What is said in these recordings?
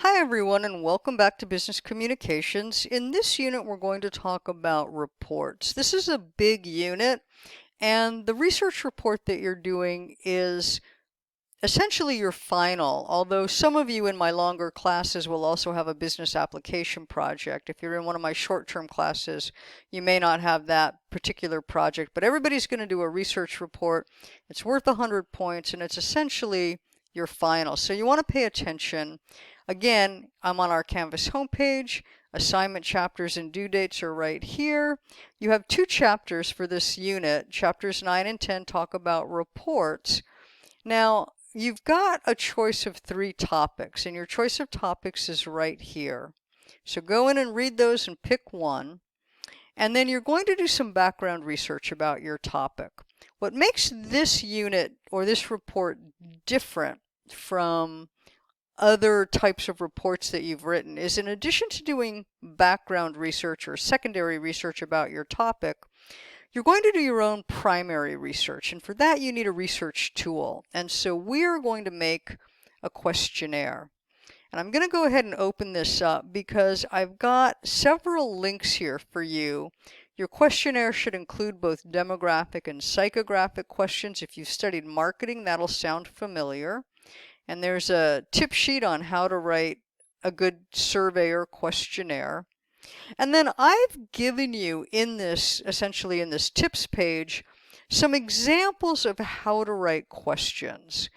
Hi everyone and welcome back to Business Communications. In this unit we're going to talk about reports. This is a big unit and the research report that you're doing is essentially your final, although some of you in my longer classes will also have a business application project. If you're in one of my short-term classes, you may not have that particular project, but everybody's going to do a research report. It's worth 100 points and it's essentially your final. So you want to pay attention. Again, I'm on our Canvas homepage. Assignment chapters and due dates are right here. You have two chapters for this unit. Chapters 9 and 10 talk about reports. Now, you've got a choice of 3 topics, and your choice of topics is right here. So go in and read those and pick one. And then you're going to do some background research about your topic. What makes this unit or this report different from other types of reports that you've written is, in addition to doing background research or secondary research about your topic, you're going to do your own primary research, and for that you need a research tool. And so we're going to make a questionnaire. And I'm going to go ahead and open this up because I've got several links here for you. Your questionnaire should include both demographic and psychographic questions. If you've studied marketing, that'll sound familiar. And there's a tip sheet on how to write a good survey or questionnaire. And then I've given you in this, essentially in this tips page, some examples of how to write questions.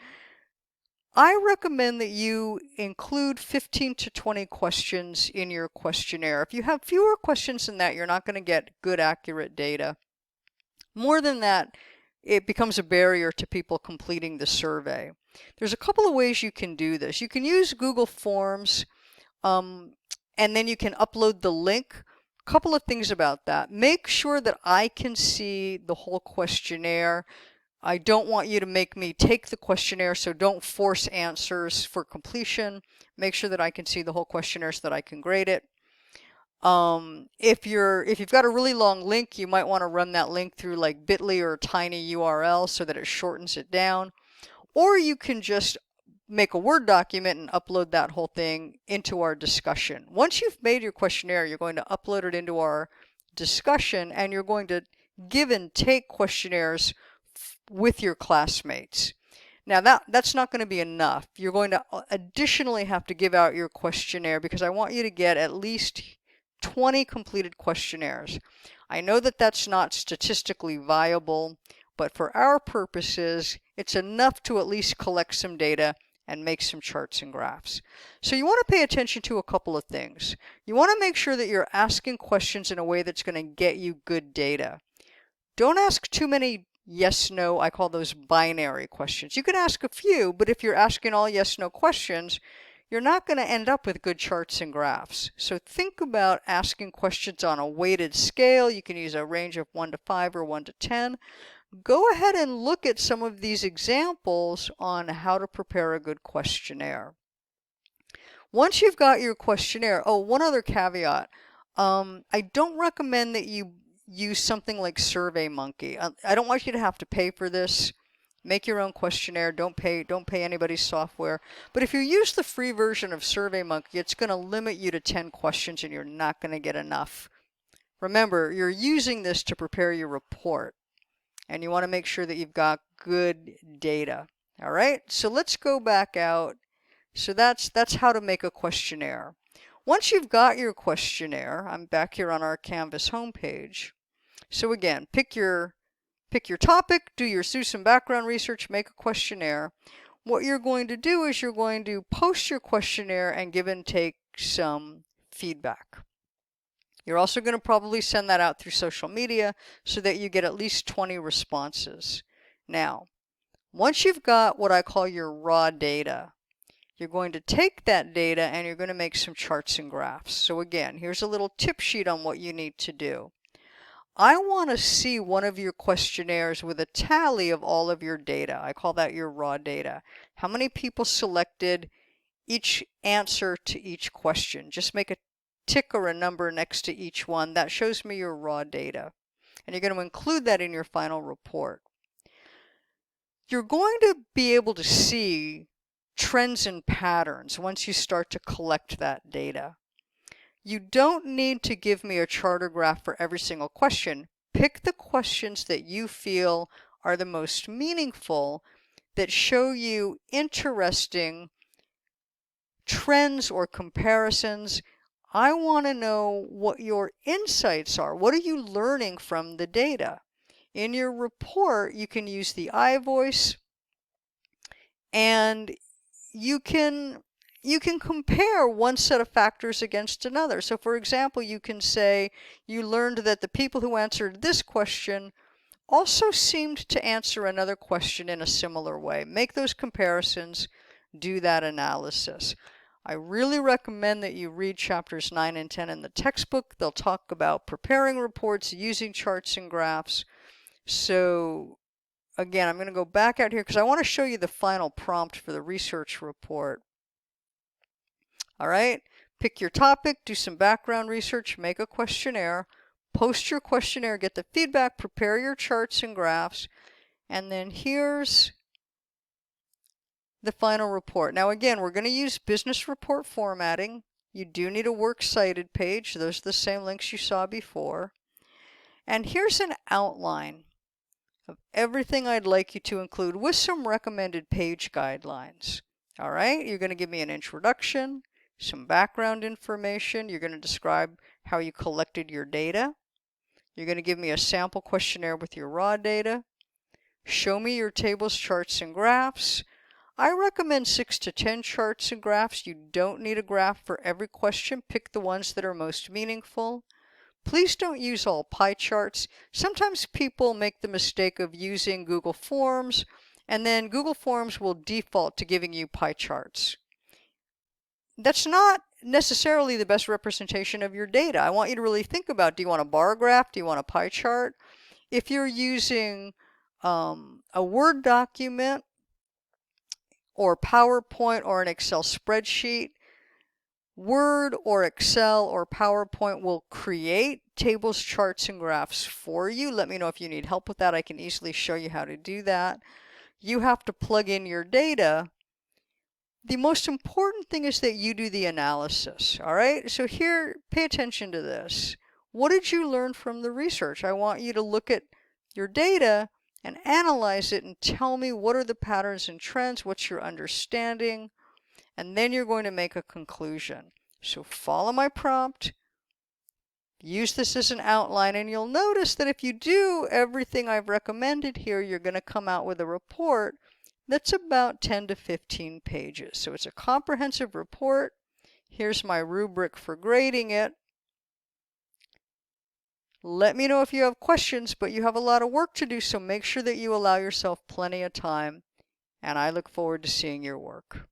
I recommend that you include 15 to 20 questions in your questionnaire. If you have fewer questions than that, you're not going to get good, accurate data. More than that, it becomes a barrier to people completing the survey. There's a couple of ways you can do this. You can use Google Forms, and then you can upload the link. A couple of things about that. Make sure that I can see the whole questionnaire. I don't want you to make me take the questionnaire, so don't force answers for completion. Make sure that I can see the whole questionnaire so that I can grade it. If you've got a really long link, you might want to run that link through like bit.ly or a tiny URL so that it shortens it down. Or you can just make a Word document and upload that whole thing into our discussion. Once you've made your questionnaire, you're going to upload it into our discussion, and you're going to give and take questionnaires with your classmates. Now that's not going to be enough. You're going to additionally have to give out your questionnaire because I want you to get at least 20 completed questionnaires. I know that that's not statistically viable, but for our purposes, it's enough to at least collect some data and make some charts and graphs. So you want to pay attention to a couple of things. You want to make sure that you're asking questions in a way that's going to get you good data. Don't ask too many yes, no, I call those binary questions. You can ask a few, but if you're asking all yes, no questions, you're not going to end up with good charts and graphs. So think about asking questions on a weighted scale. You can use a range of 1 to 5 or 1 to 10. Go ahead and look at some of these examples on how to prepare a good questionnaire. Once you've got your questionnaire, oh, one other caveat. I don't recommend that you use something like SurveyMonkey. I don't want you to have to pay for this. Make your own questionnaire. Don't pay anybody's software. But if you use the free version of SurveyMonkey, it's going to limit you to 10 questions and you're not going to get enough. Remember, you're using this to prepare your report, and you want to make sure that you've got good data. All right, so let's go back out. So that's how to make a questionnaire. Once you've got your questionnaire, I'm back here on our Canvas homepage. So again, pick your topic, do some background research, make a questionnaire. What you're going to do is you're going to post your questionnaire and give and take some feedback. You're also going to probably send that out through social media so that you get at least 20 responses. Now, once you've got what I call your raw data, you're going to take that data and you're going to make some charts and graphs. So again, here's a little tip sheet on what you need to do. I want to see one of your questionnaires with a tally of all of your data. I call that your raw data. How many people selected each answer to each question? Just make a tick or a number next to each one. That shows me your raw data. And you're going to include that in your final report. You're going to be able to see trends and patterns once you start to collect that data. You don't need to give me a chart or graph for every single question. Pick the questions that you feel are the most meaningful, that show you interesting trends or comparisons. I want to know what your insights are. What are you learning from the data? In your report, you can use the iVoice, and you can compare one set of factors against another. So for example, you can say you learned that the people who answered this question also seemed to answer another question in a similar way. Make those comparisons, do that analysis. I really recommend that you read chapters 9 and 10 in the textbook. They'll talk about preparing reports, using charts and graphs. So again, I'm going to go back out here because I want to show you the final prompt for the research report. All right, pick your topic, do some background research, make a questionnaire, post your questionnaire, get the feedback, prepare your charts and graphs, and then here's the final report. Now again, we're going to use business report formatting. You do need a works cited page. Those are the same links you saw before. And here's an outline of everything I'd like you to include with some recommended page guidelines. All right, you're going to give me an introduction, some background information. You're going to describe how you collected your data. You're going to give me a sample questionnaire with your raw data. Show me your tables, charts, and graphs. I recommend 6 to 10 charts and graphs. You don't need a graph for every question. Pick the ones that are most meaningful. Please don't use all pie charts. Sometimes people make the mistake of using Google Forms, and then Google Forms will default to giving you pie charts. That's not necessarily the best representation of your data. I want you to really think about, do you want a bar graph? Do you want a pie chart? If you're using a Word document or PowerPoint or an Excel spreadsheet, Word or Excel or PowerPoint will create tables, charts, and graphs for you. Let me know if you need help with that. I can easily show you how to do that. You have to plug in your data. The most important thing is that you do the analysis, all right? So here, pay attention to this. What did you learn from the research? I want you to look at your data and analyze it and tell me what are the patterns and trends, what's your understanding, and then you're going to make a conclusion. So follow my prompt, use this as an outline, and you'll notice that if you do everything I've recommended here, you're going to come out with a report that's about 10 to 15 pages. So it's a comprehensive report. Here's my rubric for grading it. Let me know if you have questions, but you have a lot of work to do, so make sure that you allow yourself plenty of time, and I look forward to seeing your work.